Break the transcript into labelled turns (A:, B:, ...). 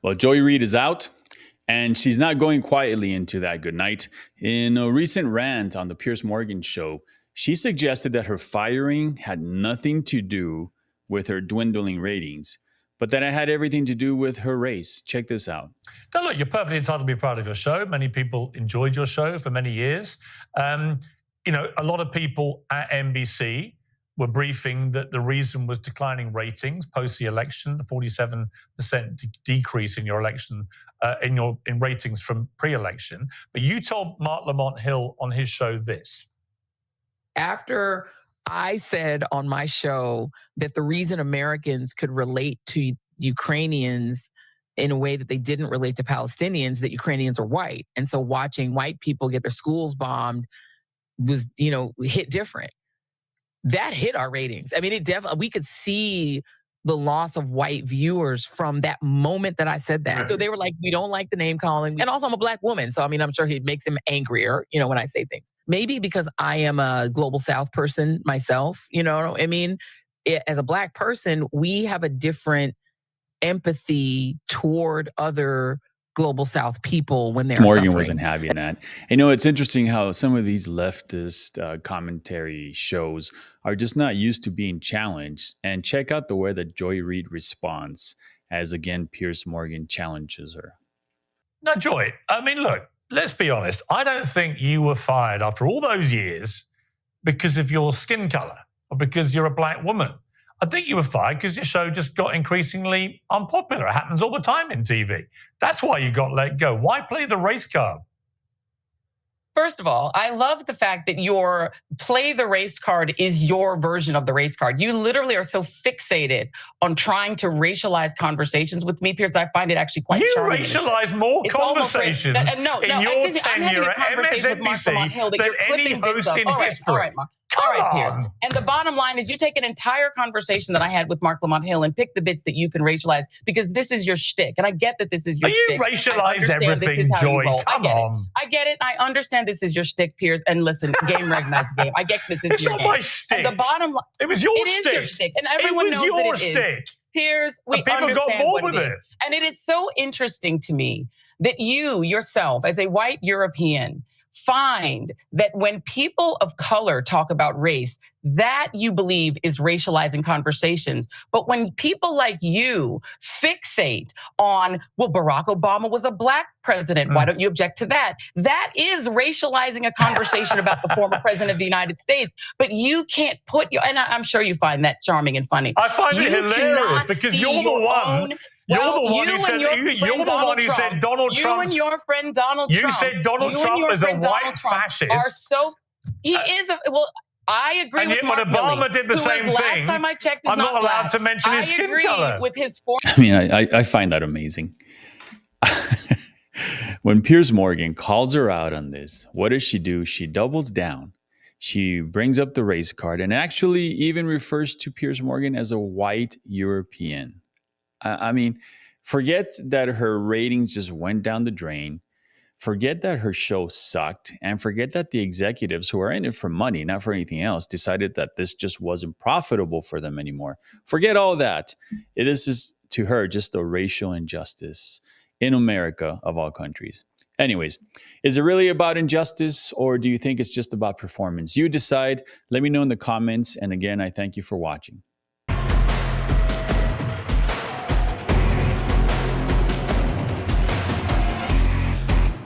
A: Well, Joy Reid is out, and she's not going quietly into that good night. In a recent rant on the Piers Morgan show, she suggested that her firing had nothing to do with her dwindling ratings, but that it had everything to do with her race. Check this out.
B: Now, look, you're perfectly entitled to be proud of your show. Many people enjoyed your show for many years. A lot of people at NBC were briefing that the reason was declining ratings post the election, a 47% decrease in your election, in ratings from pre-election. But you told Mark Lamont Hill on his show this.
C: After I said on my show that the reason Americans could relate to Ukrainians in a way that they didn't relate to Palestinians, that Ukrainians are white. And so watching white people get their schools bombed was, hit different. That hit our ratings. I mean, it definitely, we could see the loss of white viewers from that moment that I said that. So they were like, we don't like the name calling. And also I'm a Black woman. So, I'm sure it makes him angrier, when I say things. Maybe because I am a Global South person myself, as a Black person, we have a different empathy toward other Global South people when they're
A: Morgan
C: suffering.
A: Wasn't having that. It's interesting how some of these leftist commentary shows are just not used to being challenged. And check out the way that Joy Reid responds as, again, Piers Morgan challenges her.
B: Now, Joy, look, let's be honest. I don't think you were fired after all those years because of your skin color or because you're a Black woman. I think you were fired because your show just got increasingly unpopular. It happens all the time in TV. That's why you got let go. Why play the race card?
C: First of all, I love the fact that your play the race card is your version of the race card. You literally are so fixated on trying to racialize conversations with me, Piers, that I find it actually quite charming.
B: You racialize more conversations in your tenure at MSNBC than any host in history.
C: All right, Mark. All right, Piers. And the bottom line is you take an entire conversation that I had with Mark Lamont Hill and pick the bits that you can racialize because this is your shtick. And I get that this is your shtick.
B: You racialize everything, Joy. Come on.
C: I get it. I understand this is your shtick, Piers. And listen, game recognizes game. I get this is your game.
B: It's not my shtick.
C: And the bottom line,
B: it was your shtick.
C: It is your shtick. And everyone knows that it is. Piers, we understand what it is. And it is so interesting to me that you yourself, as a white European, find that when people of color talk about race, that you believe is racializing conversations. But when people like you fixate on, well, Barack Obama was a Black president, why don't you object to that? That is racializing a conversation about the former president of the United States. But you can't put your, and I'm sure you find that charming and funny.
B: I find it hilarious because you're the one. You're the one who said Donald Trump.
C: You and your friend Donald Trump.
B: You said Donald Trump is a white fascist.
C: He is I agree with Mark
B: Obama
C: Milley,
B: did the same thing.
C: Last time I checked,
B: I'm not allowed to mention his skin color.
C: With his
A: I find that amazing. When Piers Morgan calls her out on this, what does she do? She doubles down. She brings up the race card and actually even refers to Piers Morgan as a white European. Forget that her ratings just went down the drain. Forget that her show sucked. And forget that the executives who are in it for money, not for anything else, decided that this just wasn't profitable for them anymore. Forget all that. This is, to her, just a racial injustice in America, of all countries. Anyways, is it really about injustice, or do you think it's just about performance? You decide. Let me know in the comments. And again, I thank you for watching.